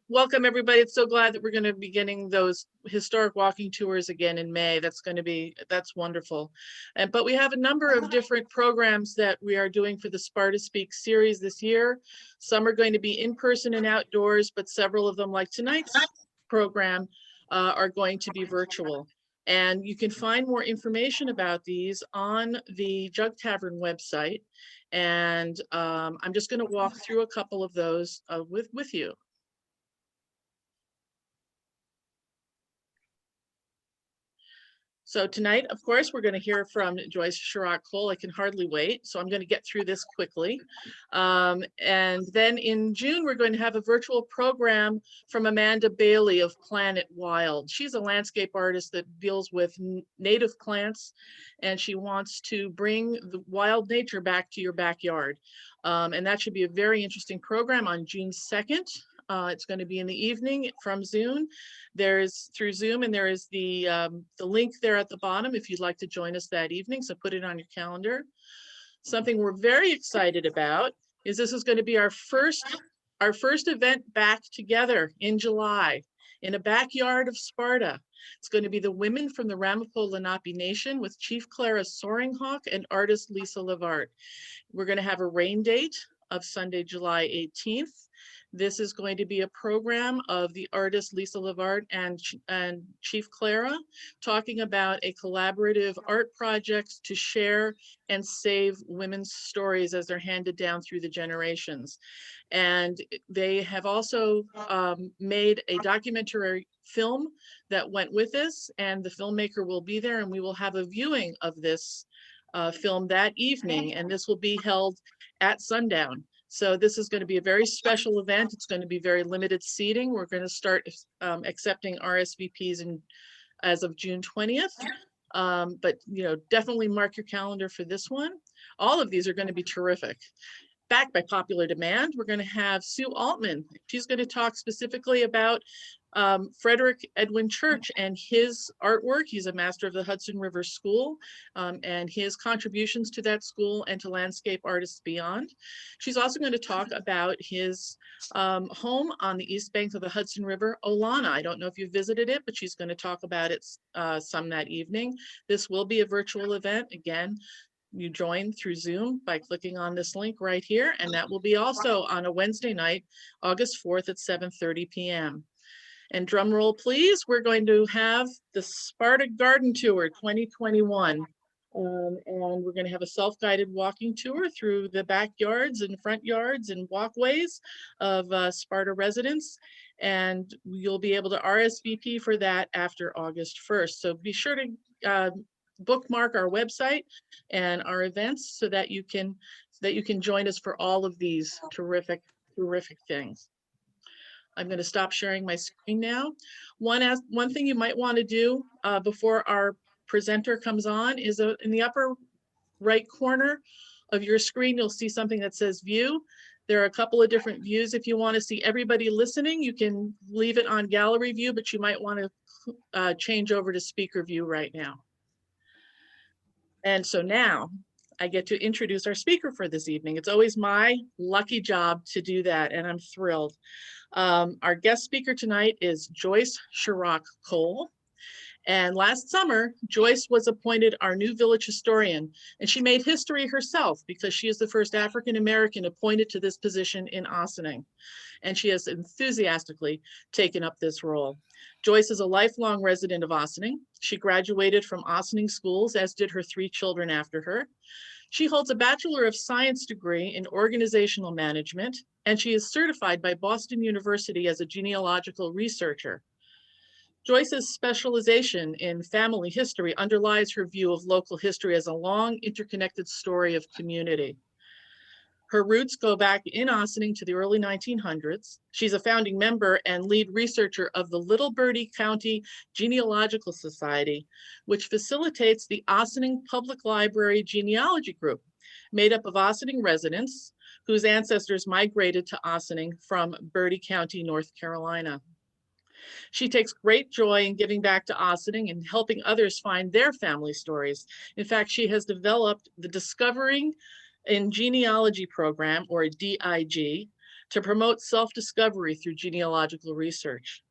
Welcome everybody. It's so glad that we're going to be getting those historic walking tours again in May. That's wonderful. But we have a number of different programs that we are doing for the Sparta Speaks series this year. Some are going to be in person and outdoors, but several of them, like tonight's program, are going to be virtual. And you can find more information about these on the Jug Tavern website. And I'm just going to walk through a couple of those with you. So tonight, of course, we're going to hear from Joyce Sharrock Cole. I can hardly wait, so I'm going to get through this quickly. And then in June, we're going to have a virtual program from Amanda Bailey of Planet Wild. She's a landscape artist that deals with native plants, and she wants to bring the wild nature back to your backyard. And that should be a very interesting program on June 2nd. It's going to be in the evening from Zoom. Through Zoom, and there is the link there at the bottom if you'd like to join us that evening. So put it on your calendar. Something we're very excited about is this is going to be our first event back together in July in a backyard of Sparta. It's going to be the women from the Ramapo Lenape Nation with Chief Clara Soaringhawk and artist Lisa Levart. We're going to have a rain date of Sunday, July 18th. This is going to be a program of the artist Lisa Levart and Chief Clara talking about a collaborative art project to share and save women's stories as they're handed down through the generations. And they have also made a documentary film that went with this, and the filmmaker will be there, and we will have a viewing of this film that evening, and this will be held at sundown. So this is going to be a very special event. It's going to be very limited seating. We're going to start accepting RSVPs as of June 20th. But definitely mark your calendar for this one. All of these are going to be terrific. Back by popular demand, we're going to have Sue Altman. She's going to talk specifically about Frederick Edwin Church and his artwork. He's a master of the Hudson River School and his contributions to that school and to landscape artists beyond. She's also going to talk about his home on the east bank of the Hudson River, Olana. I don't know if you visited it, but she's going to talk about it some that evening. This will be a virtual event. Again, you join through Zoom by clicking on this link right here, and that will be also on a Wednesday night, August 4th at 7:30 p.m. And drum roll, please, we're going to have the Sparta Garden Tour 2021. And we're going to have a self-guided walking tour through the backyards and front yards and walkways of Sparta residents. And you'll be able to RSVP for that after August 1st. So be sure to bookmark our website and our events so that you can join us for all of these terrific things. I'm going to stop sharing my screen now. One thing you might want to do before our presenter comes on is in the upper right corner of your screen, you'll see something that says view. There are a couple of different views. If you want to see everybody listening, you can leave it on gallery view, but you might want to change over to speaker view right now. And so now I get to introduce our speaker for this evening. It's always my lucky job to do that, and I'm thrilled. Our guest speaker tonight is Joyce Sharrock Cole. And last summer, Joyce was appointed our new village historian, and she made history herself because she is the first African-American appointed to this position in Ossining. And she has enthusiastically taken up this role. Joyce is a lifelong resident of Ossining. She graduated from Ossining schools, as did her 3 children after her. She holds a Bachelor of Science degree in organizational management, and she is certified by Boston University as a genealogical researcher. Joyce's specialization in family history underlies her view of local history as a long, interconnected story of community. Her roots go back in Ossining to the early 1900s. She's a founding member and lead researcher of the Little Bertie County Genealogical Society, which facilitates the Ossining Public Library Genealogy Group, made up of Ossining residents whose ancestors migrated to Ossining from Bertie County, North Carolina. She takes great joy in giving back to Ossining and helping others find their family stories. In fact, she has developed the Discovering in Genealogy program, or D.I.G, to promote self-discovery through genealogical research.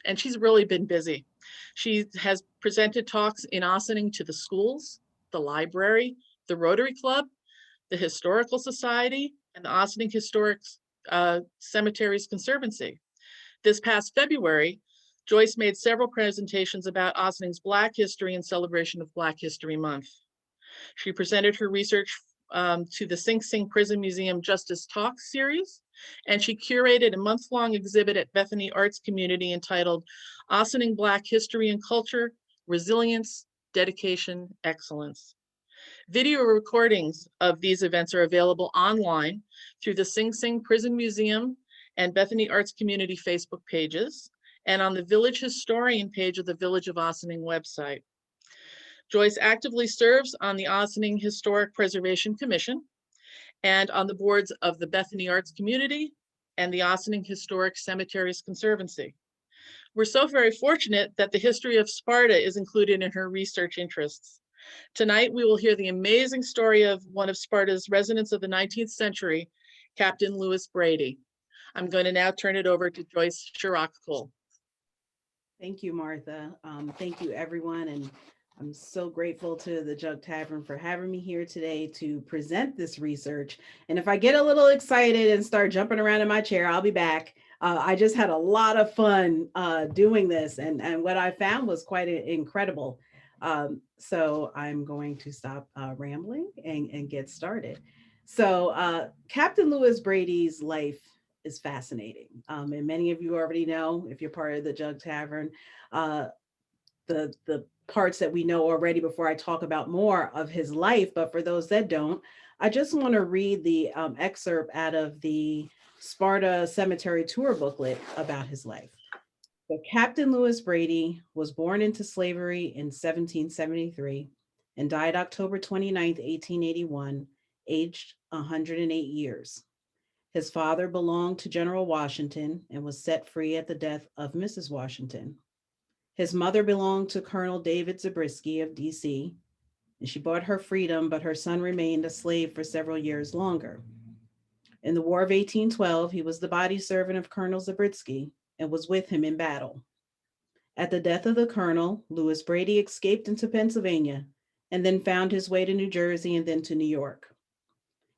And she's really been busy. She has presented talks in Ossining to the schools, the library, the Rotary Club, the Historical Society, and the Ossining Historic Cemeteries Conservancy. This past February, Joyce made several presentations about Ossining's Black history in celebration of Black History Month. She presented her research to the Sing Sing Prison Museum Justice Talks series, and she curated a month-long exhibit at Bethany Arts Community entitled Ossining Black History and Culture, Resilience, Dedication, Excellence. Video recordings of these events are available online through the Sing Sing Prison Museum and Bethany Arts Community Facebook pages, and on the Village Historian page of the Village of Ossining website. Joyce actively serves on the Ossining Historic Preservation Commission and on the boards of the Bethany Arts Community and the Ossining Historic Cemeteries Conservancy. We're so very fortunate that the history of Sparta is included in her research interests. Tonight, we will hear the amazing story of one of Sparta's residents of the 19th century, Captain Lewis Brady. I'm going to now turn it over to Joyce Sharrock Cole. Thank you, Martha. Thank you, everyone. And I'm so grateful to the Jug Tavern for having me here today to present this research. And if I get a little excited and start jumping around in my chair, I'll be back. I just had a lot of fun doing this, and what I found was quite incredible. So I'm going to stop rambling and get started. So Captain Lewis Brady's life is fascinating. And many of you already know, if you're part of the Jug Tavern, the parts that we know already before I talk about more of his life. But for those that don't, I just want to read the excerpt out of the Sparta Cemetery Tour booklet about his life. So Captain Lewis Brady was born into slavery in 1773 and died October 29th, 1881, aged 108 years. His father belonged to General Washington and was set free at the death of Mrs. Washington. His mother belonged to Colonel David Zabriski of D.C., and she bought her freedom, but her son remained a slave for several years longer. In the War of 1812, he was the body servant of Colonel Zabriski and was with him in battle. At the death of the colonel, Lewis Brady escaped into Pennsylvania and then found his way to New Jersey and then to New York.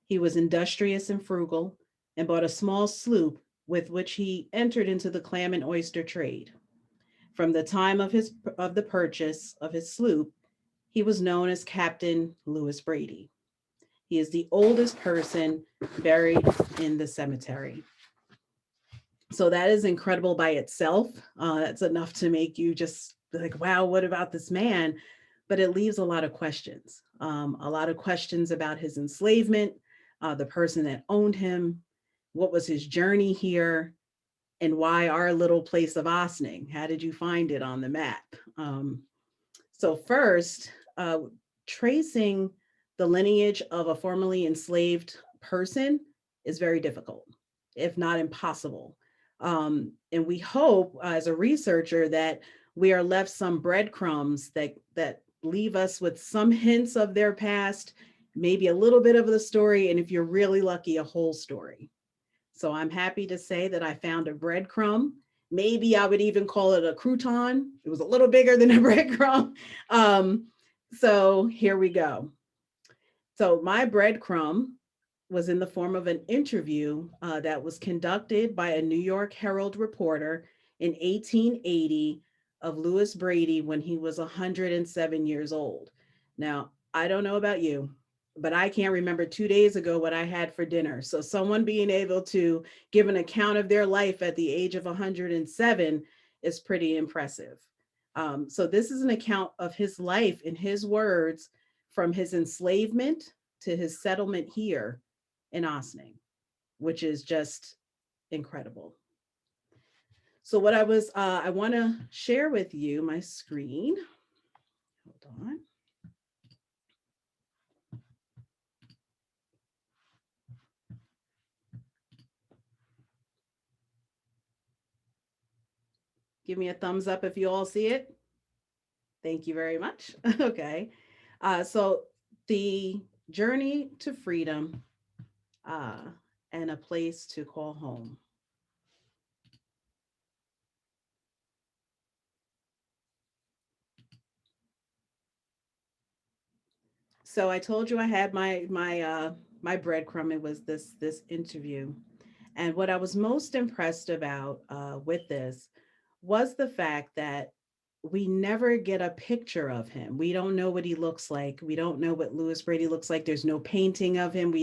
He was industrious and frugal and bought a small sloop with which he entered into the clam and oyster trade. From the time of the purchase of his sloop, he was known as Captain Lewis Brady. He is the oldest person buried in the cemetery. So that is incredible by itself. That's enough to make you just like, wow, what about this man? But it leaves a lot of questions. A lot of questions about his enslavement, the person that owned him, what was his journey here, and why our little place of Ossining? How did you find it on the map? So first, tracing the lineage of a formerly enslaved person is very difficult, if not impossible. And we hope as a researcher that we are left some breadcrumbs that leave us with some hints of their past, maybe a little bit of the story, and if you're really lucky, a whole story. So I'm happy to say that I found a breadcrumb. Maybe I would even call it a crouton. It was a little bigger than a breadcrumb. So here we go. So my breadcrumb was in the form of an interview that was conducted by a New York Herald reporter in 1880 of Lewis Brady when he was 107 years old. Now, I don't know about you, but I can't remember 2 days ago what I had for dinner. So someone being able to give an account of their life at the age of 107 is pretty impressive. So this is an account of his life in his words, from his enslavement to his settlement here in Ossining, which is just incredible. So what I want to share with you, my screen. Hold on. Give me a thumbs up if you all see it. Thank you very much. Okay. So the journey to freedom and a place to call home. So I told you I had my breadcrumb. It was this interview, and what I was most impressed about with this was the fact that we never get a picture of him. We don't know what he looks like. We don't know what Lewis Brady looks like. There's no painting of him.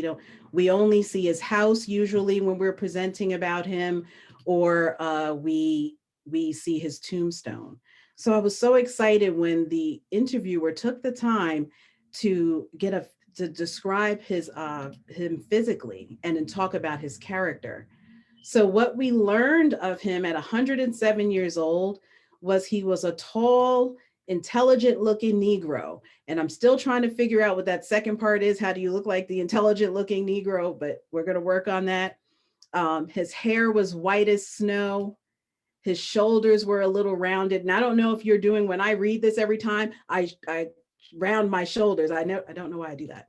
We only see his house usually when we're presenting about him, or we see his tombstone. So I was so excited when the interviewer took the time to describe him physically and then talk about his character. So what we learned of him at 107 years old was he was a tall, intelligent looking Negro. And I'm still trying to figure out what that second part is. How do you look like the intelligent looking Negro? But we're going to work on that. His hair was white as snow. His shoulders were a little rounded. And I don't know if you're doing, when I read this every time, I round my shoulders. I don't know why I do that.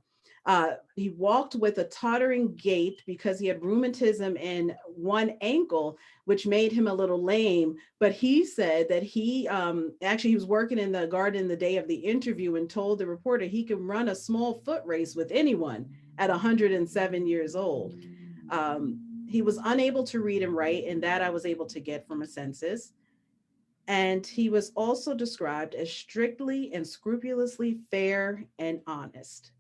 He walked with a tottering gait because he had rheumatism in one ankle, which made him a little lame. But he said that he was working in the garden the day of the interview and told the reporter he could run a small foot race with anyone at 107 years old. He was unable to read and write, and that I was able to get from a census. And he was also described as strictly and scrupulously fair and honest.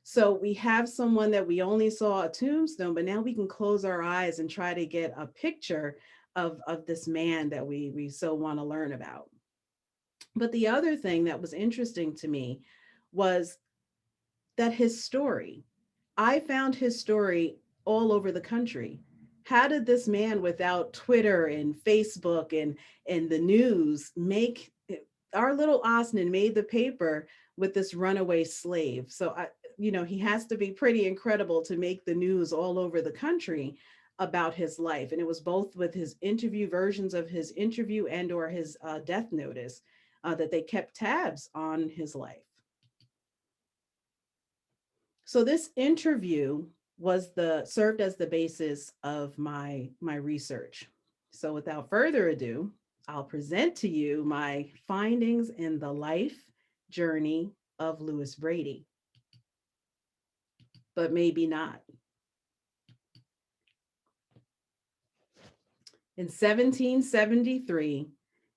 So we have someone that we only saw a tombstone, but now we can close our eyes and try to get a picture of this man that we so want to learn about. But the other thing that was interesting to me was that his story, I found his story all over the country. How did this man without Twitter and Facebook and the news make our little Ossining made the paper with this runaway slave? So he has to be pretty incredible to make the news all over the country about his life. And it was both with his interview versions of his interview and or his death notice that they kept tabs on his life. So this interview served as the basis of my research. So without further ado, I'll present to you my findings in the life journey of Lewis Brady. But maybe not. In 1773,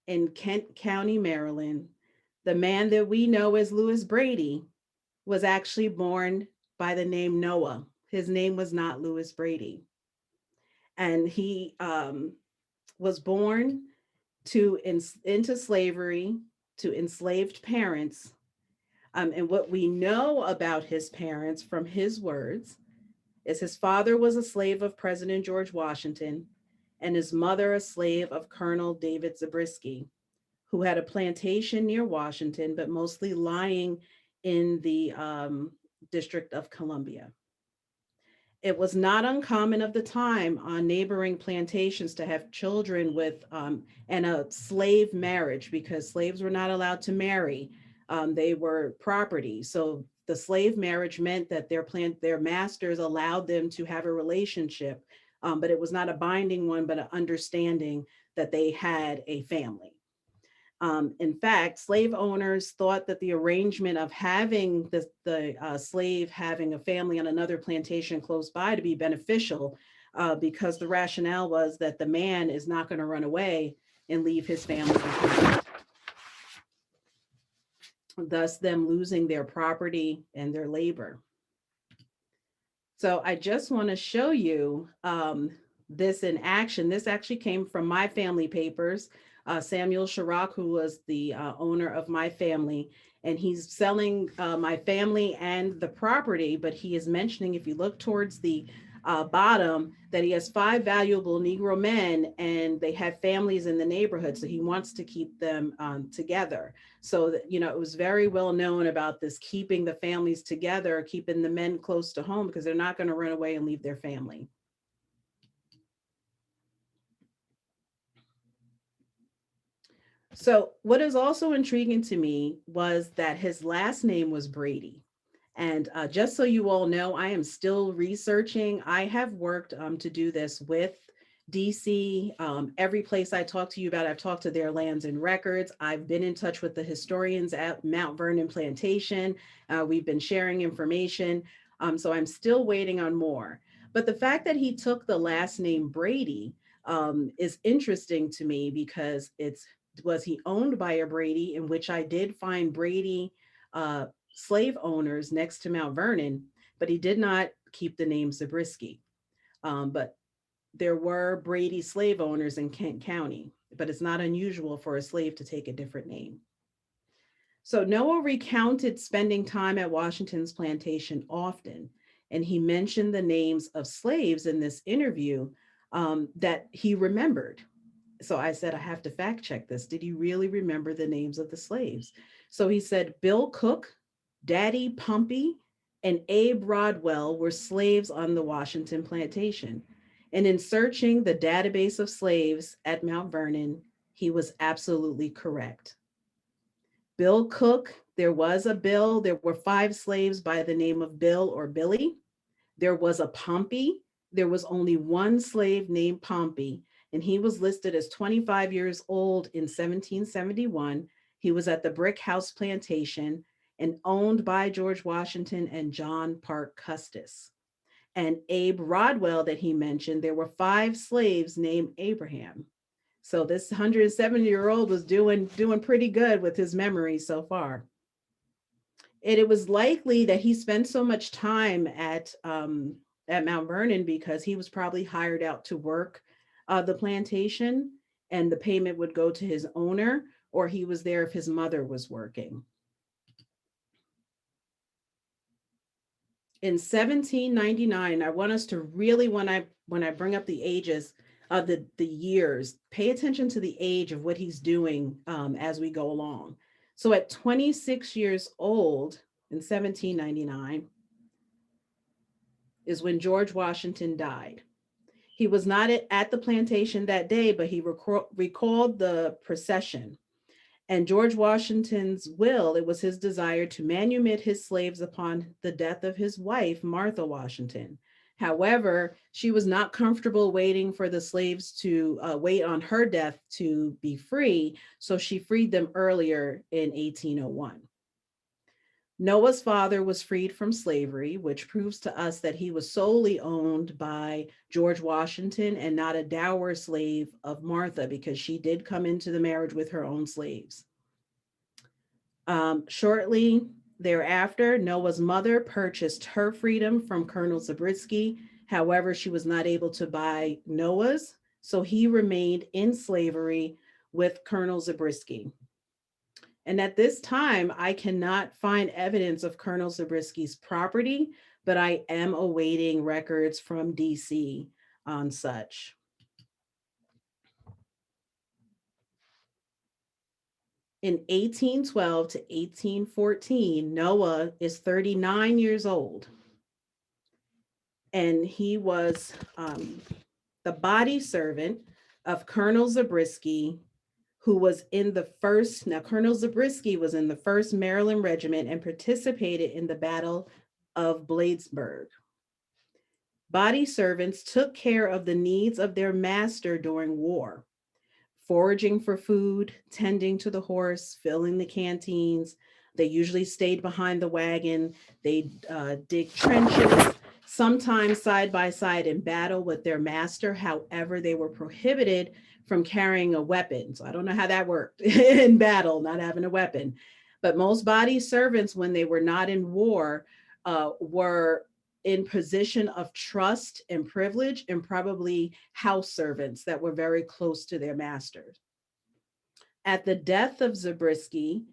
in Kent County, Maryland, the man that we know as Lewis Brady was actually born by the name Noah. His name was not Lewis Brady. And he was born into slavery to enslaved parents. And what we know about his parents from his words is his father was a slave of President George Washington and his mother a slave of Colonel David Zabriski, who had a plantation near Washington, but mostly lying in the District of Columbia. It was not uncommon of the time on neighboring plantations to have children with and a slave marriage, because slaves were not allowed to marry. They were property. So the slave marriage meant that their masters allowed them to have a relationship, but it was not a binding one, but an understanding that they had a family. In fact, slave owners thought that the arrangement of having the slave having a family on another plantation close by to be beneficial, because the rationale was that the man is not going to run away and leave his family behind, thus them losing their property and their labor. So I just want to show you this in action. This actually came from my family papers. Samuel Sharrock, who was the owner of my family, and he's selling my family and the property, but he is mentioning, if you look towards the bottom, that he has 5 valuable Negro men and they have families in the neighborhood. So he wants to keep them together. So that, it was very well known about this, keeping the families together, keeping the men close to home, because they're not going to run away and leave their family. So what is also intriguing to me was that his last name was Brady. And just so you all know, I am still researching. I have worked to do this with DC. Every place I talk to you about, I've talked to their lands and records. I've been in touch with the historians at Mount Vernon Plantation. We've been sharing information. So I'm still waiting on more. But the fact that he took the last name Brady is interesting to me because was he owned by a Brady, in which I did find Brady slave owners next to Mount Vernon, but he did not keep the name Zabriski. But there were Brady slave owners in Kent County, but it's not unusual for a slave to take a different name. So Noah recounted spending time at Washington's plantation often, and he mentioned the names of slaves in this interview that he remembered. So I said, I have to fact check this. Did he really remember the names of the slaves? So he said, Bill Cook, Daddy Pumpy, and Abe Rodwell were slaves on the Washington plantation. And in searching the database of slaves at Mount Vernon, he was absolutely correct. Bill Cook, there was a Bill. There were 5 slaves by the name of Bill or Billy. There was a Pompey. There was only 1 slave named Pompey, and he was listed as 25 years old in 1771. He was at the Brick House Plantation and owned by George Washington and John Parke Custis. And Abe Rodwell that he mentioned, there were 5 slaves named Abraham. So this 170-year-old was doing pretty good with his memory so far. And it was likely that he spent so much time at Mount Vernon because he was probably hired out to work the plantation, and the payment would go to his owner, or he was there if his mother was working. In 1799, I want us to really, when I bring up the ages, the years, pay attention to the age of what he's doing as we go along. So at 26 years old in 1799 is when George Washington died. He was not at the plantation that day, but he recalled the procession. And George Washington's will, it was his desire to manumit his slaves upon the death of his wife, Martha Washington. However, she was not comfortable waiting for the slaves to wait on her death to be free, so she freed them earlier in 1801. Noah's father was freed from slavery, which proves to us that he was solely owned by George Washington and not a dower slave of Martha, because she did come into the marriage with her own slaves. Shortly thereafter, Noah's mother purchased her freedom from Colonel Zabriski. However, she was not able to buy Noah's, so he remained in slavery with Colonel Zabriski. And at this time, I cannot find evidence of Colonel Zabriski's property, but I am awaiting records from DC on such. In 1812 to 1814, Noah is 39 years old. And he was the body servant of Colonel Zabriski, who was in the first, now Colonel Zabriski was in the 1st Maryland Regiment and participated in the Battle of Bladensburg. Body servants took care of the needs of their master during war, foraging for food, tending to the horse, filling the canteens. They usually stayed behind the wagon. They dig trenches, sometimes side by side in battle with their master. However, they were prohibited from carrying a weapon. So I don't know how that worked in battle, not having a weapon. But most body servants, when they were not in war, were in position of trust and privilege, and probably house servants that were very close to their masters. At the death of Zabriski,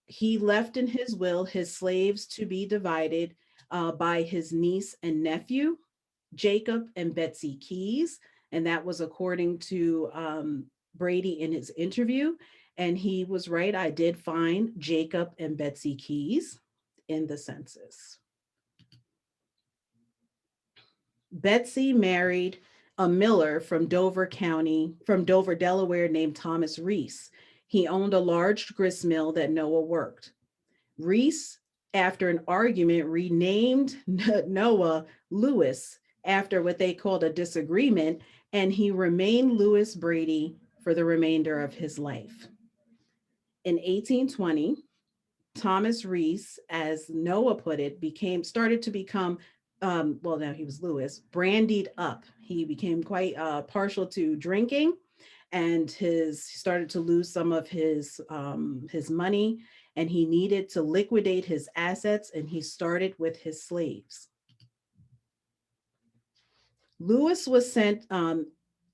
he left in his will his slaves to be divided by his niece and nephew, Jacob and Betsy Keys. And that was according to Brady in his interview. And he was right. I did find Jacob and Betsy Keys in the census. Betsy married a miller from Dover County, from Dover, Delaware, named Thomas Reese. He owned a large grist mill that Noah worked. Reese after an argument, renamed Noah Lewis after what they called a disagreement, and he remained Lewis Brady for the remainder of his life. In 1820, Thomas Reese, as Noah put it, started to become, well, now he was Lewis, brandied up. He became quite partial to drinking, and he started to lose some of his money, and he needed to liquidate his assets, and he started with his slaves. Lewis was sent on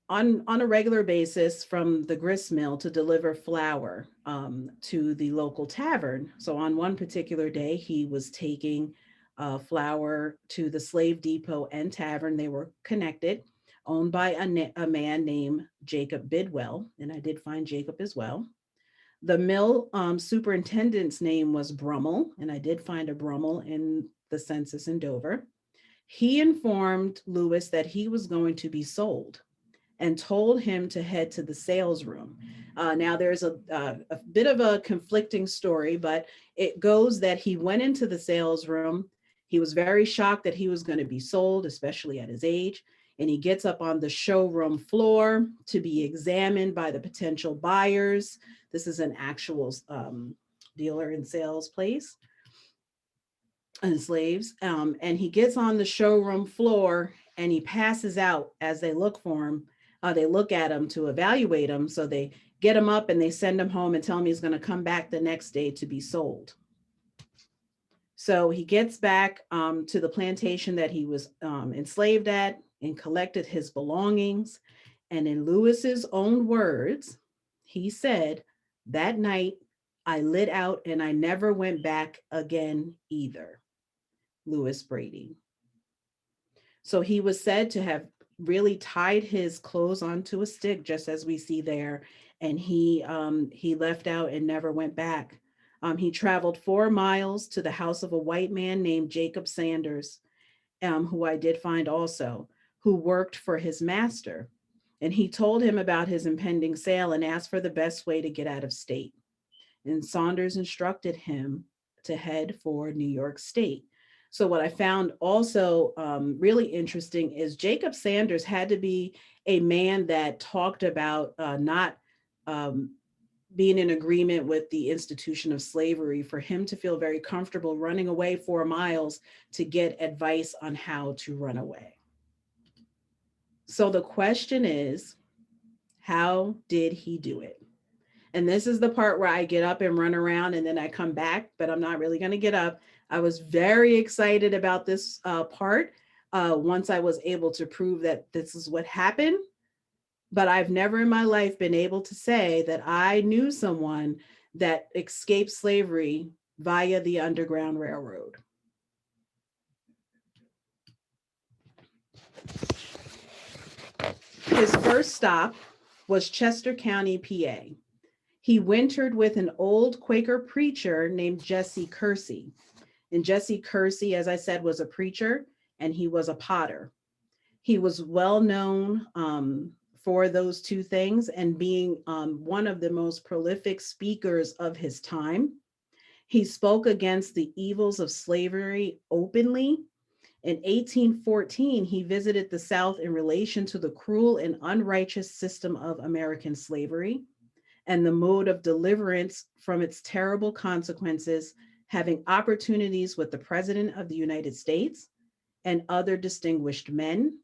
a regular basis from the grist mill to deliver flour to the local tavern. So on one particular day, he was taking flour to the slave depot and tavern. They were connected, owned by a man named Jacob Bidwell, and I did find Jacob as well. The mill superintendent's name was Brummel, and I did find a Brummel in the census in Dover. He informed Lewis that he was going to be sold and told him to head to the sales room. Now there's a bit of a conflicting story, but it goes that he went into the sales room. He was very shocked that he was going to be sold, especially at his age. And he gets up on the showroom floor to be examined by the potential buyers. This is an actual dealer and sales place and slaves. And he gets on the showroom floor and he passes out as they look for him. They look at him to evaluate him. So they get him up and they send him home and tell him he's going to come back the next day to be sold. So he gets back to the plantation that he was enslaved at and collected his belongings. And in Lewis's own words, he said, "That night I lit out and I never went back again either." Lewis Brady. So he was said to have really tied his clothes onto a stick, just as we see there, and he left out and never went back. He traveled 4 miles to the house of a white man named Jacob Sanders, who I did find also, who worked for his master. And he told him about his impending sale and asked for the best way to get out of state. And Saunders instructed him to head for New York State. So what I found also really interesting is Jacob Sanders had to be a man that talked about not being in agreement with the institution of slavery for him to feel very comfortable running away 4 miles to get advice on how to run away. So the question is, how did he do it? And this is the part where I get up and run around and then I come back, but I'm not really going to get up. I was very excited about this part once I was able to prove that this is what happened. But I've never in my life been able to say that I knew someone that escaped slavery via the Underground Railroad. His first stop was Chester County, PA. He wintered with an old Quaker preacher named Jesse Kersey. And Jesse Kersey, as I said, was a preacher and he was a potter. He was well known for those two things and being one of the most prolific speakers of his time. He spoke against the evils of slavery openly. In 1814, he visited the South in relation to the cruel and unrighteous system of American slavery and the mode of deliverance from its terrible consequences, having opportunities with the President of the United States and other distinguished men,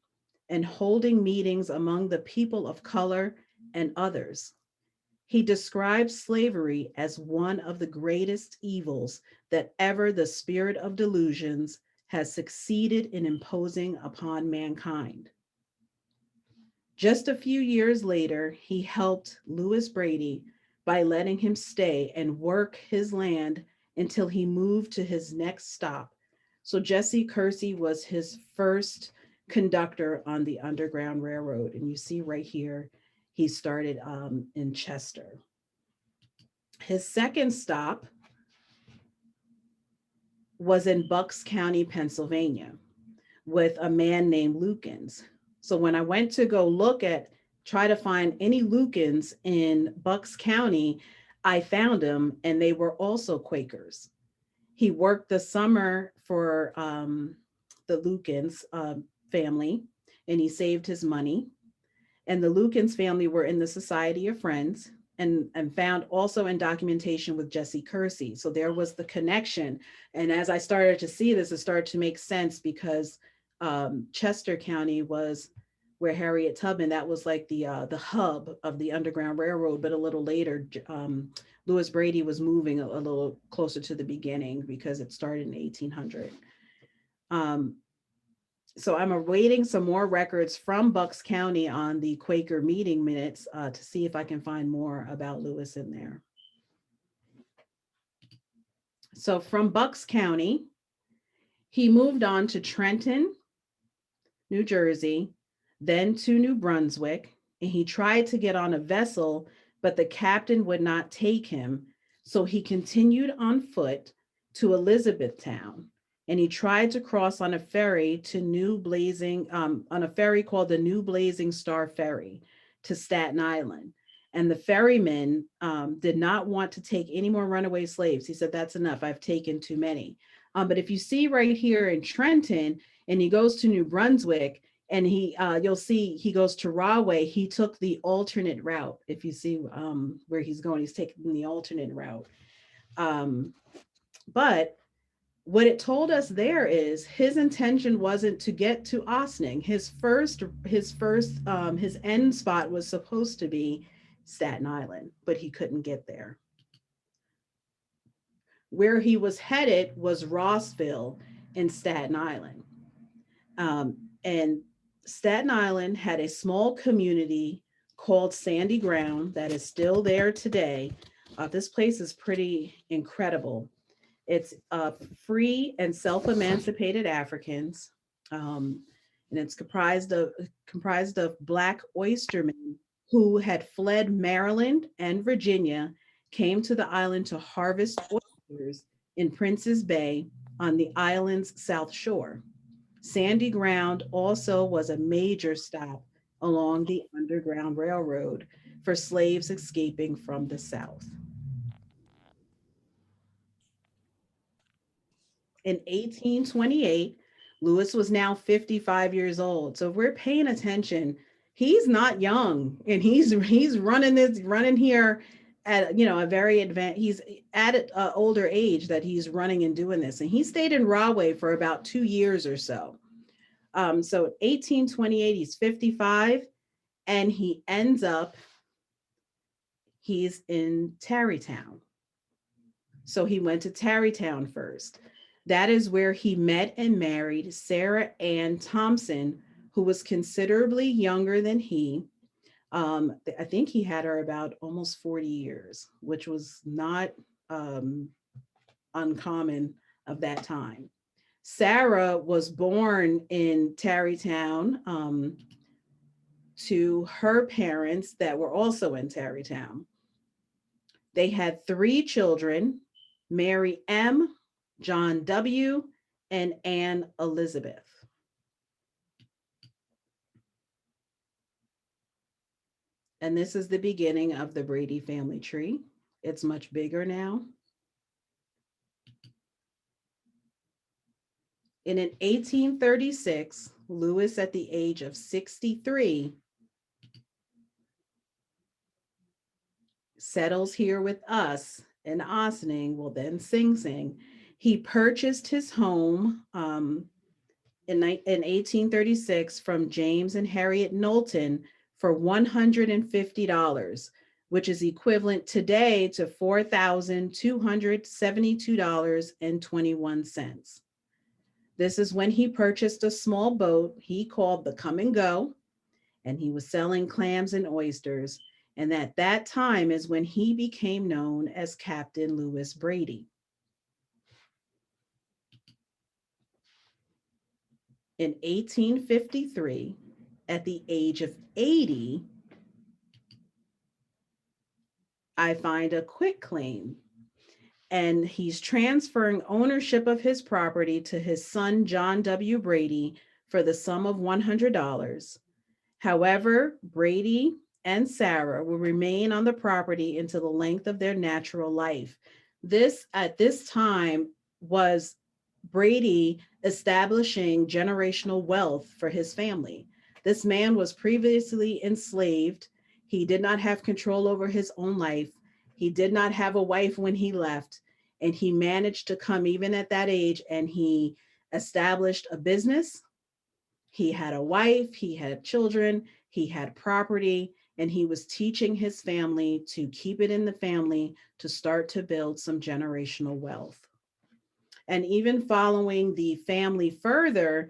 and holding meetings among the people of color and others. He described slavery as one of the greatest evils that ever the spirit of delusions has succeeded in imposing upon mankind. Just a few years later, he helped Lewis Brady by letting him stay and work his land until he moved to his next stop. So Jesse Kersey was his first conductor on the Underground Railroad. And you see right here, he started in Chester. His second stop was in Bucks County, Pennsylvania, with a man named Lukens. So when I went to go try to find any Lukens in Bucks County, I found them and they were also Quakers. He worked the summer for the Lukens family, and he saved his money. And the Lukens family were in the Society of Friends, and found also in documentation with Jesse Kersey. So there was the connection. And as I started to see this, it started to make sense because Chester County was where Harriet Tubman, that was like the hub of the Underground Railroad. But a little later, Lewis Brady was moving a little closer to the beginning because it started in 1800. So I'm awaiting some more records from Bucks County on the Quaker meeting minutes to see if I can find more about Lewis in there. So from Bucks County, he moved on to Trenton, New Jersey, then to New Brunswick, and he tried to get on a vessel, but the captain would not take him. So he continued on foot to Elizabethtown, and he tried to cross on a ferry to on a ferry called the New Blazing Star Ferry to Staten Island. And the ferryman did not want to take any more runaway slaves. He said, that's enough, I've taken too many. But if you see right here in Trenton, and he goes to New Brunswick, and you'll see he goes to Rahway, he took the alternate route. If you see where he's going, he's taking the alternate route. But what it told us there is his intention wasn't to get to Ossining. His end spot was supposed to be Staten Island, but he couldn't get there. Where he was headed was Rossville in Staten Island. And Staten Island had a small community called Sandy Ground that is still there today. This place is pretty incredible. It's free and self-emancipated Africans, and it's comprised of Black oystermen who had fled Maryland and Virginia, came to the island to harvest oysters in Prince's Bay on the island's south shore. Sandy Ground also was a major stop along the Underground Railroad for slaves escaping from the South. In 1828, Lewis was now 55 years old. So if we're paying attention, he's not young, and he's running here at a very advanced. He's at an older age that he's running and doing this, and he stayed in Rahway for about 2 years or so. So 1828, he's 55, and he's in Tarrytown. So he went to Tarrytown first. That is where he met and married Sarah Ann Thompson, who was considerably younger than he. I think he had her about almost 40 years, which was not uncommon of that time. Sarah was born in Tarrytown to her parents that were also in Tarrytown. They had 3 children, Mary M., John W., and Anne Elizabeth. And this is the beginning of the Brady family tree. It's much bigger now. And in 1836, Lewis, at the age of 63, settles here with us in Ossining, well then Sing Sing. He purchased his home in 1836 from James and Harriet Knowlton for $150, which is equivalent today to $4,272.21. This is when he purchased a small boat he called the Come and Go, and he was selling clams and oysters. And at that time is when he became known as Captain Lewis Brady. In 1853, at the age of 80, I find a quitclaim, and he's transferring ownership of his property to his son, John W. Brady, for the sum of $100. However, Brady and Sarah will remain on the property until the length of their natural life. At this time, was Brady establishing generational wealth for his family. This man was previously enslaved. He did not have control over his own life. He did not have a wife when he left. And he managed to come even at that age, and he established a business. He had a wife, he had children, he had property, and he was teaching his family to keep it in the family to start to build some generational wealth. And even following the family further,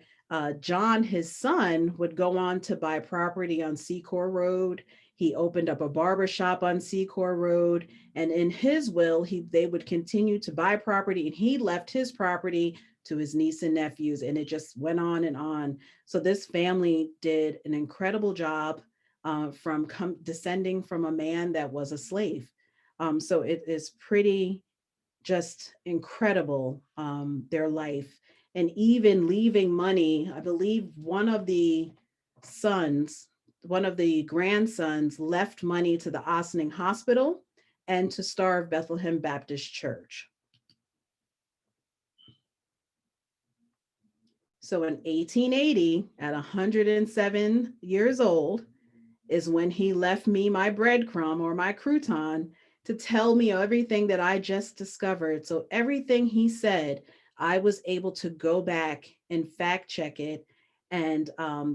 John, his son, would go on to buy property on Secor Road. He opened up a barber shop on Secor Road. And in his will, they would continue to buy property, and he left his property to his niece and nephews, and it just went on and on. So this family did an incredible job from descending from a man that was a slave. So it is pretty just incredible, their life. And even leaving money, I believe one of the grandsons left money to the Ossining Hospital and to Starve Bethlehem Baptist Church. So in 1880, at 107 years old, is when he left me my breadcrumb or my crouton to tell me everything that I just discovered. So everything he said, I was able to go back and fact check it. And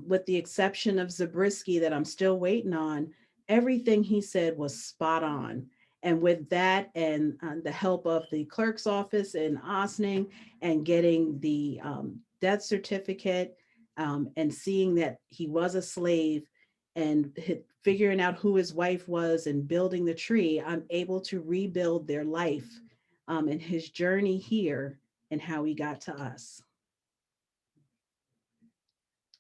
with the exception of Zabriski that I'm still waiting on, everything he said was spot on. And with that and the help of the clerk's office in Ossining and getting the death certificate and seeing that he was a slave and figuring out who his wife was and building the tree, I'm able to rebuild their life and his journey here and how he got to us.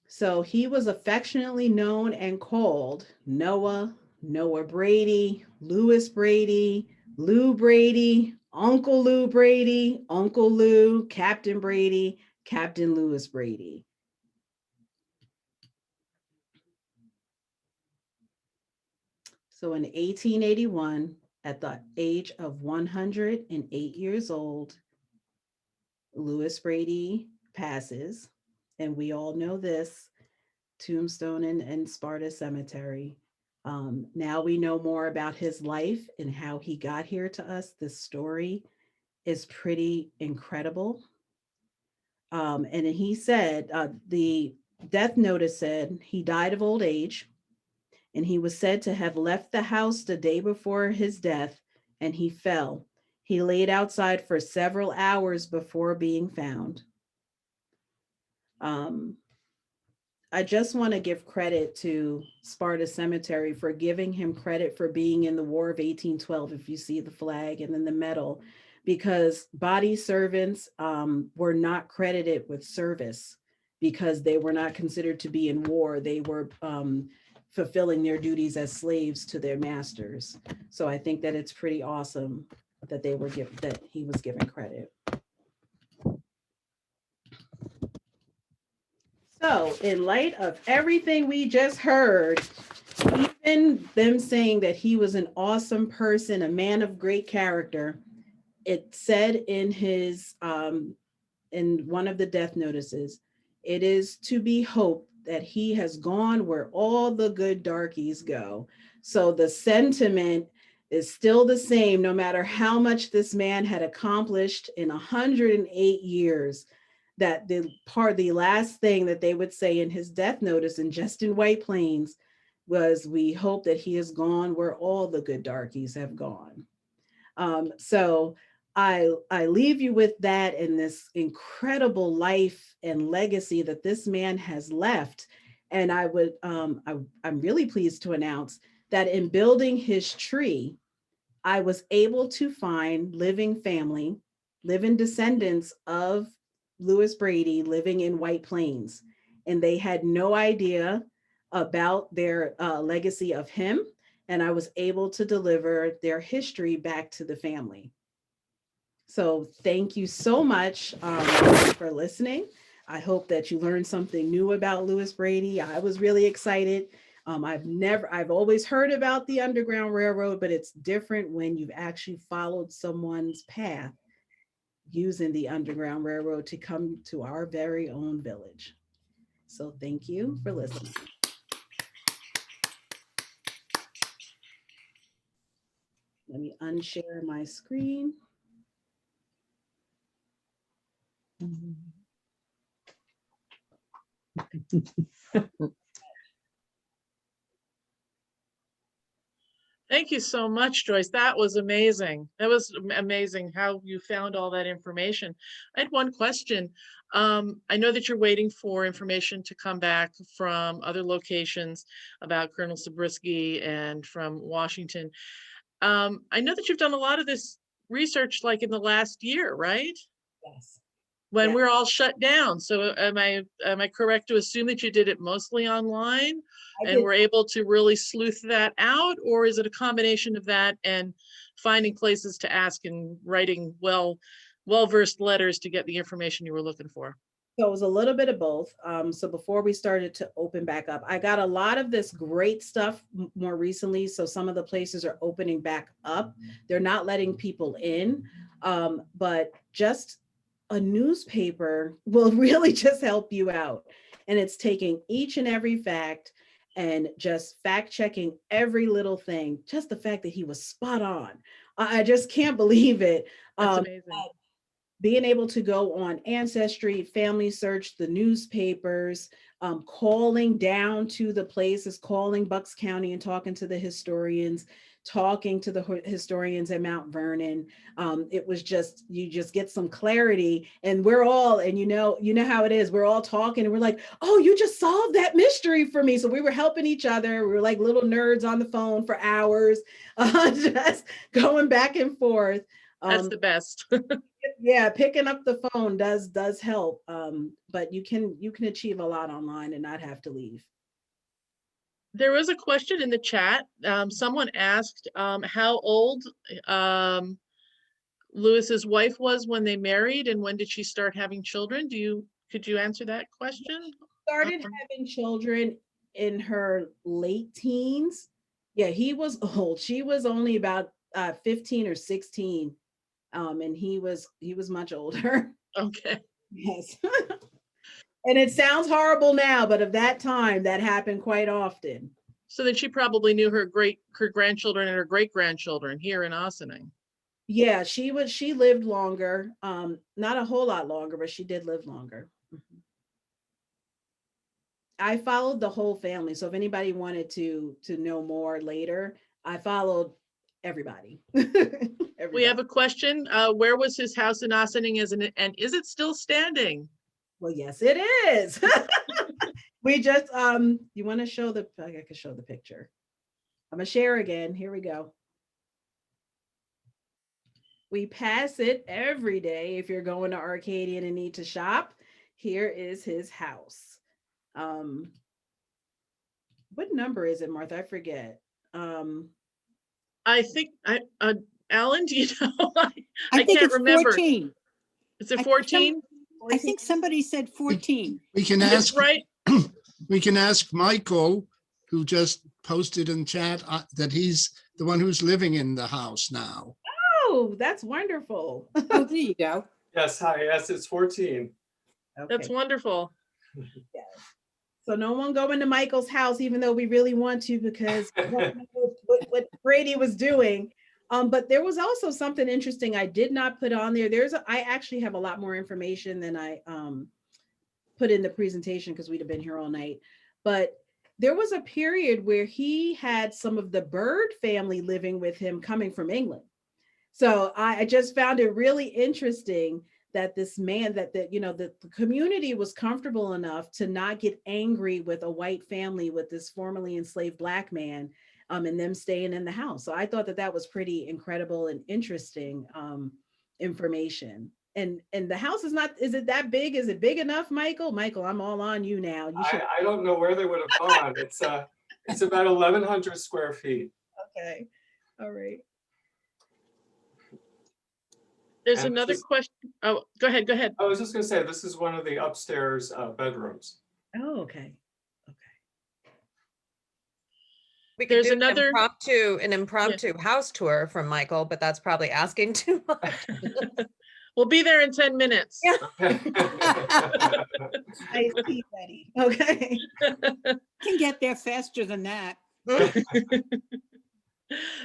So he was affectionately known and called Noah, Noah Brady, Lewis Brady, Lou Brady, Uncle Lou Brady, Uncle Lou, Captain Brady, Captain Lewis Brady. So in 1881, at the age of 108 years old, Lewis Brady passes, and we all know this tombstone in Sparta Cemetery. Now we know more about his life and how he got here to us. This story is pretty incredible. And he said, the death notice said he died of old age, and he was said to have left the house the day before his death, and he fell. He laid outside for several hours before being found. I just want to give credit to Sparta Cemetery for giving him credit for being in the War of 1812, if you see the flag and then the medal, because body servants were not credited with service because they were not considered to be in war. They were fulfilling their duties as slaves to their masters. So I think that it's pretty awesome that that he was given credit. So in light of everything we just heard, even them saying that he was an awesome person, a man of great character, it said in his in one of the death notices, it is to be hoped that he has gone where all the good darkies go. So the sentiment is still the same, no matter how much this man had accomplished in 108 years, that the last thing that they would say in his death notice and just in White Plains was, we hope that he has gone where all the good darkies have gone. So I leave you with that and this incredible life and legacy that this man has left. And I would, I'm really pleased to announce that in building his tree, I was able to find living descendants of Lewis Brady living in White Plains. And they had no idea about their legacy of him. And I was able to deliver their history back to the family. So thank you so much for listening. I hope that you learned something new about Lewis Brady. I was really excited. I've always heard about the Underground Railroad, but it's different when you've actually followed someone's path using the Underground Railroad to come to our very own village. So thank you for listening. Let me unshare my screen. Thank you so much, Joyce. That was amazing. That was amazing how you found all that information. I had one question. I know that you're waiting for information to come back from other locations about Colonel Zabriski and from Washington. I know that you've done a lot of this research like in the last year, right? Yes. When Yeah. we're all shut down. So am I correct to assume that you did it mostly online and were able to really sleuth that out? Or is it a combination of that and finding places to ask and writing well-versed letters to get the information you were looking for? So it was a little bit of both. So before we started to open back up, I got a lot of this great stuff more recently. So some of the places are opening back up. They're not letting people in, but just a newspaper will really just help you out. And it's taking each and every fact and just fact checking every little thing. Just the fact that he was spot on. I just can't believe it. That's amazing. Being able to go on Ancestry, Family Search, the newspapers, calling down to the places, calling Bucks County and talking to the historians, talking to the historians at Mount Vernon. It was just, you just get some clarity, and we're all, and you know how it is, we're all talking and we're like, oh, you just solved that mystery for me. So we were helping each other. We were like little nerds on the phone for hours, just going back and forth. That's the best. Yeah, picking up the phone does help, but you can achieve a lot online and not have to leave. There was a question in the chat. Someone asked how old Lewis's wife was when they married, and when did she start having children? Could you answer that question? Started having children in her late teens. Yeah, he was old. She was only about 15 or 16. And he was much older. Okay. Yes. And it sounds horrible now, but of that time, that happened quite often. So then she probably knew her grandchildren and her great grandchildren here in Ossining. Yeah, she lived longer. Not a whole lot longer, but she did live longer. Mm-hmm. I followed the whole family. So if anybody wanted to know more later, I followed everybody. We have a question. Where was his house in Ossining, and is it still standing? Well, yes, it is. We just, you want to show I can show the picture. I'm gonna share again. Here we go. We pass it every day. If you're going to Arcadian and need to shop, here is his house. What number is it, Martha? I forget. I think Alan, do you know? I think can't it's remember. 14. Is it 14? I think somebody said 14. We can ask, right. We can ask Michael, who just posted in chat that he's the one who's living in the house now. Oh, that's wonderful. Oh, there you go. Yes, hi, yes, it's 14. Okay. That's wonderful. Yes. So no one go into Michael's house, even though we really want to, because what Brady was doing. But there was also something interesting I did not put on there. I actually have a lot more information than I put in the presentation because we'd have been here all night. But there was a period where he had some of the Bird family living with him coming from England. So I just found it really interesting that this man, that the community was comfortable enough to not get angry with a white family with this formerly enslaved Black man, and them staying in the house. So I thought that was pretty incredible and interesting information. And the house is it that big? Is it big enough, Michael? Michael, I'm all on you now. I don't know where they would have gone. It's about 1,100 square feet. Okay, all right. There's another question. Oh, go ahead. I was just going to say, this is one of the upstairs bedrooms. Oh, okay. We could There's do another an impromptu house tour from Michael, but that's probably asking too much. We'll be there in 10 minutes. Yeah. Iced tea ready. Okay. Can get there faster than that.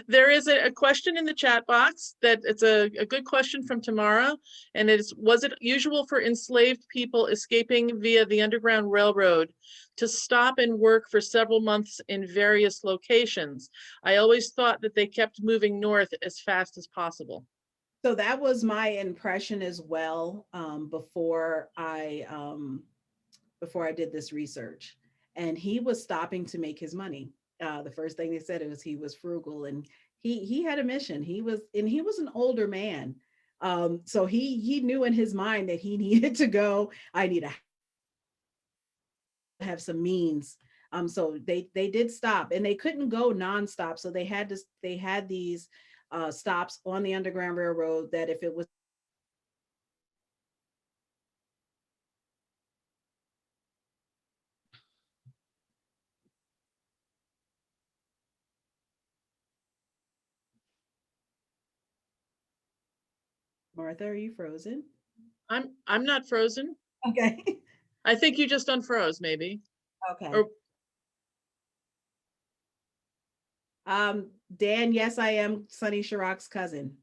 There is a question in the chat box that it's a good question from Tamara, and it's, was it usual for enslaved people escaping via the Underground Railroad to stop and work for several months in various locations? I always thought that they kept moving north as fast as possible. So that was my impression as well, before I did this research. And he was stopping to make his money. The first thing they said was he was frugal, and he had a mission. He was an older man, so he knew in his mind that he needed to go. I need to have some means. So they did stop, and they couldn't go nonstop. So they had these stops on the Underground Railroad that if it was Martha, are you frozen? I'm not frozen. Okay. I think you just unfroze, maybe. Okay. Or Dan, yes, I am Sonny Sharrock's cousin.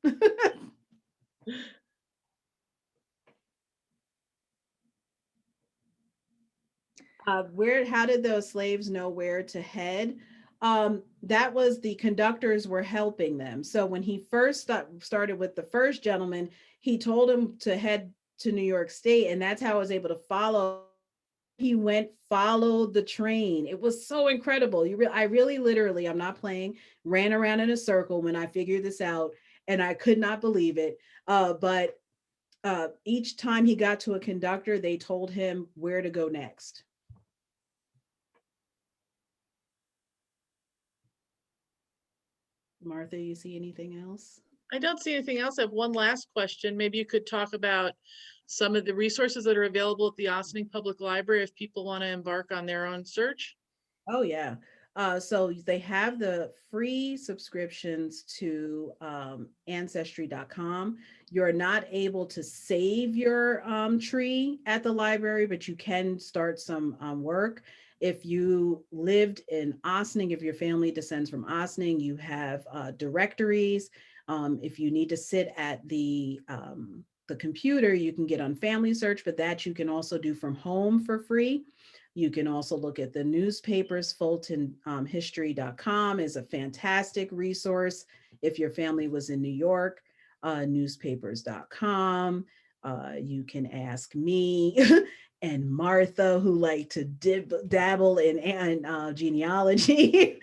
How did those slaves know where to head? That was the conductors were helping them. So when he first started with the first gentleman, he told him to head to New York State, and that's how I was able to follow. He followed the train. It was so incredible. I really literally, I'm not playing, ran around in a circle when I figured this out, and I could not believe it. But each time he got to a conductor, they told him where to go next. Martha, you see anything else? I don't see anything else. I have one last question. Maybe you could talk about some of the resources that are available at the Ossining Public Library if people want to embark on their own search. Oh, yeah. So they have the free subscriptions to ancestry.com. You're not able to save your tree at the library, but you can start some work. If you lived in Ossining, if your family descends from Ossining, you have directories. If you need to sit at the computer, you can get on Family Search, but that you can also do from home for free. You can also look at the newspapers. FultonHistory.com is a fantastic resource if your family was in New York. Newspapers.com. You can ask me and Martha, who like to dabble in genealogy.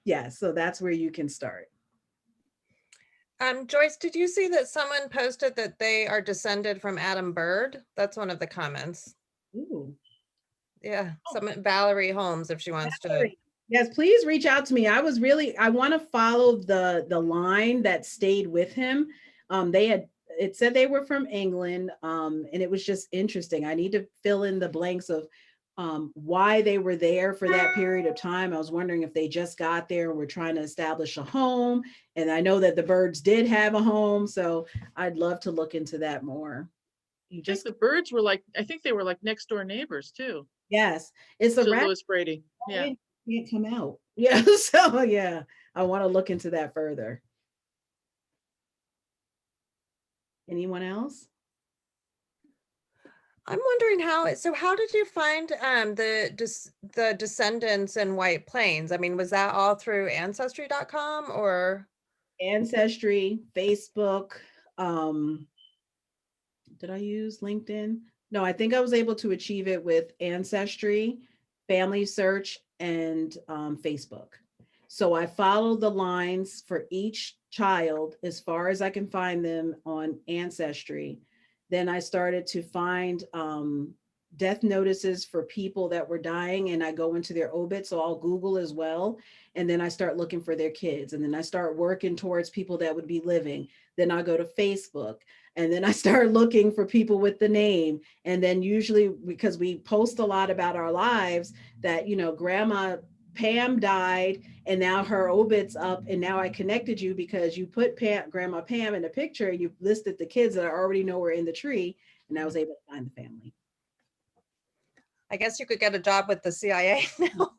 Yeah, so that's where you can start. Joyce, did you see that someone posted that they are descended from Adam Bird? That's one of the comments. Ooh. Yeah, Valerie Holmes, if she wants to. Yes, please reach out to me. I want to follow the line that stayed with him. It said they were from England, and it was just interesting. I need to fill in the blanks of why they were there for that period of time. I was wondering if they just got there and were trying to establish a home. And I know that the Birds did have a home, so I'd love to look into that more. The Birds were like, I think they were like next door neighbors too. Yes, it's a Lewis Brady. Yeah, it can't come out. Yeah, so yeah, I want to look into that further. Anyone else? I'm wondering how did you find the descendants in White Plains? I mean, was that all through ancestry.com or? Ancestry, Facebook. Did I use LinkedIn? No, I think I was able to achieve it with Ancestry, Family Search, and Facebook. So I followed the lines for each child as far as I can find them on Ancestry. Then I started to find death notices for people that were dying, and I go into their obits, so I'll Google as well. And then I start looking for their kids, and then I start working towards people that would be living. Then I go to Facebook, and then I start looking for people with the name. And then usually, because we post a lot about our lives, that, you know, grandma Pam died, and now her obit's up, and now I connected you because you put Grandma Pam in the picture, and you listed the kids that I already know were in the tree, and I was able to find the family. I guess you could get a job with the CIA now.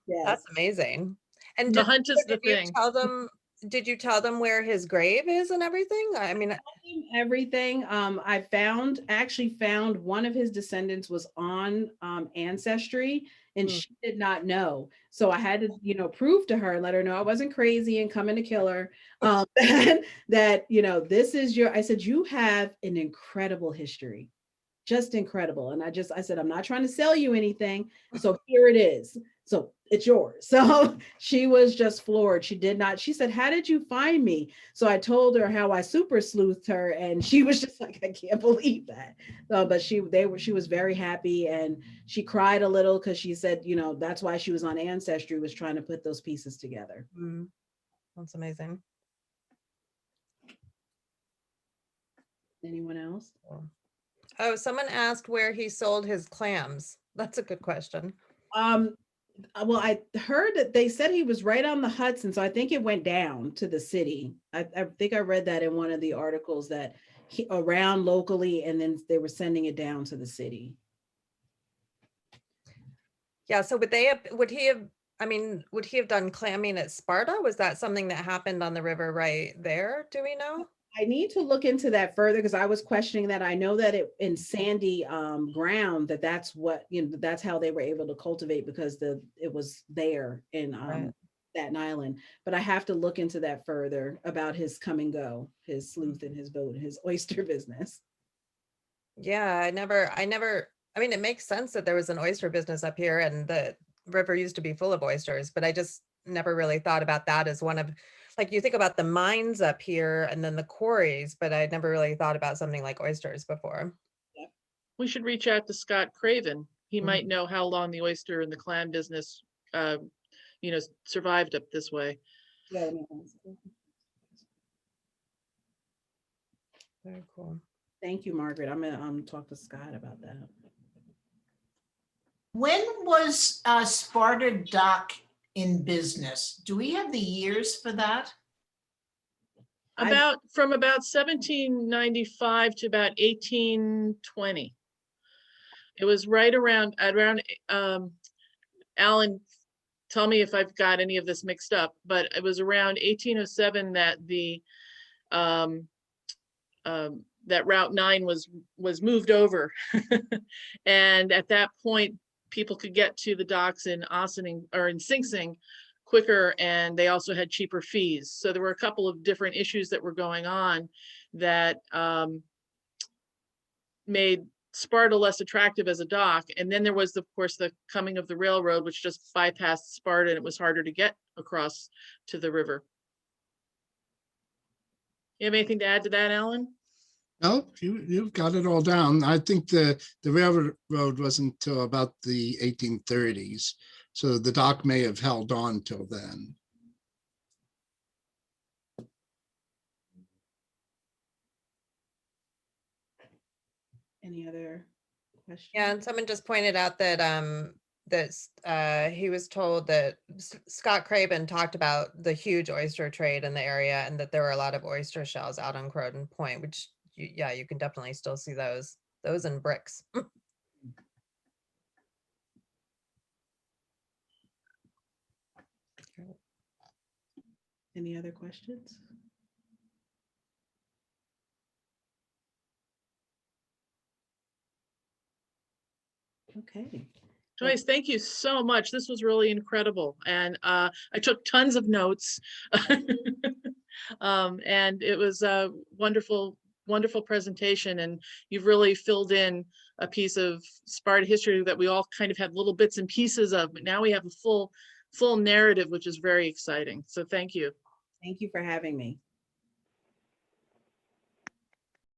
Yes. That's amazing. And The hunt is the did you thing. tell them? Did you tell them where his grave is and everything? I mean, Everything. I actually found one of his descendants was on Ancestry, and Hmm. she did not know. So I had to, prove to her, let her know I wasn't crazy and coming to kill her. That, this is I said, you have an incredible history, just incredible. And I said, I'm not trying to sell you anything. So here it is. So it's yours. So she was just floored. She said, how did you find me? So I told her how I super sleuthed her, and she was just like, I can't believe that. But she was very happy, and she cried a little because she said, that's why she was on Ancestry, was trying to put those pieces together. That's amazing. Anyone else? Oh, someone asked where he sold his clams. That's a good question. Well, I heard that they said he was right on the Hudson, so I think it went down to the city. I think I read that in one of the articles, that around locally, and then they were sending it down to the city. Yeah, so would he have done clamming at Sparta? Was that something that happened on the river right there? Do we know? I need to look into that further, because I was questioning that. I know that in sandy ground, that's what, that's how they were able to cultivate, because it was there in Staten Island. But I have to look into that further about his come and go, his sleuth and his boat, his oyster business. Yeah, I mean, it makes sense that there was an oyster business up here, and the river used to be full of oysters, but I just never really thought about that as one of, like, you think about the mines up here and then the quarries, but I'd never really thought about something like oysters before. We should reach out to Scott Craven. He Mhm. might know how long the oyster and the clam business, survived up this way. Yeah. Very cool. Thank you, Margaret. I'm gonna talk to Scott about that. When was Sparta Dock in business? Do we have the years for that? From about 1795 to about 1820. It was right around Alan, tell me if I've got any of this mixed up, but it was around 1807 that that Route 9 was moved over. And at that point, people could get to the docks in Ossining or in Sing Sing quicker, and they also had cheaper fees. So there were a couple of different issues that were going on that made Sparta less attractive as a dock. And then there was, of course, the coming of the railroad, which just bypassed Sparta, and it was harder to get across to the river. You have anything to add to that, Alan? No, you've got it all down. I think the railroad wasn't until about the 1830s. So the dock may have held on till then. Any other questions? Yeah, and someone just pointed out that he was told that Scott Craven talked about the huge oyster trade in the area, and that there were a lot of oyster shells out on Croton Point, which you can definitely still see those in bricks. Any other questions? Okay. Joyce, thank you so much. This was really incredible. And I took tons of notes. And it was a wonderful, wonderful presentation. And you've really filled in a piece of Sparta history that we all kind of had little bits and pieces of, but now we have a full narrative, which is very exciting. So thank you. Thank you for having me.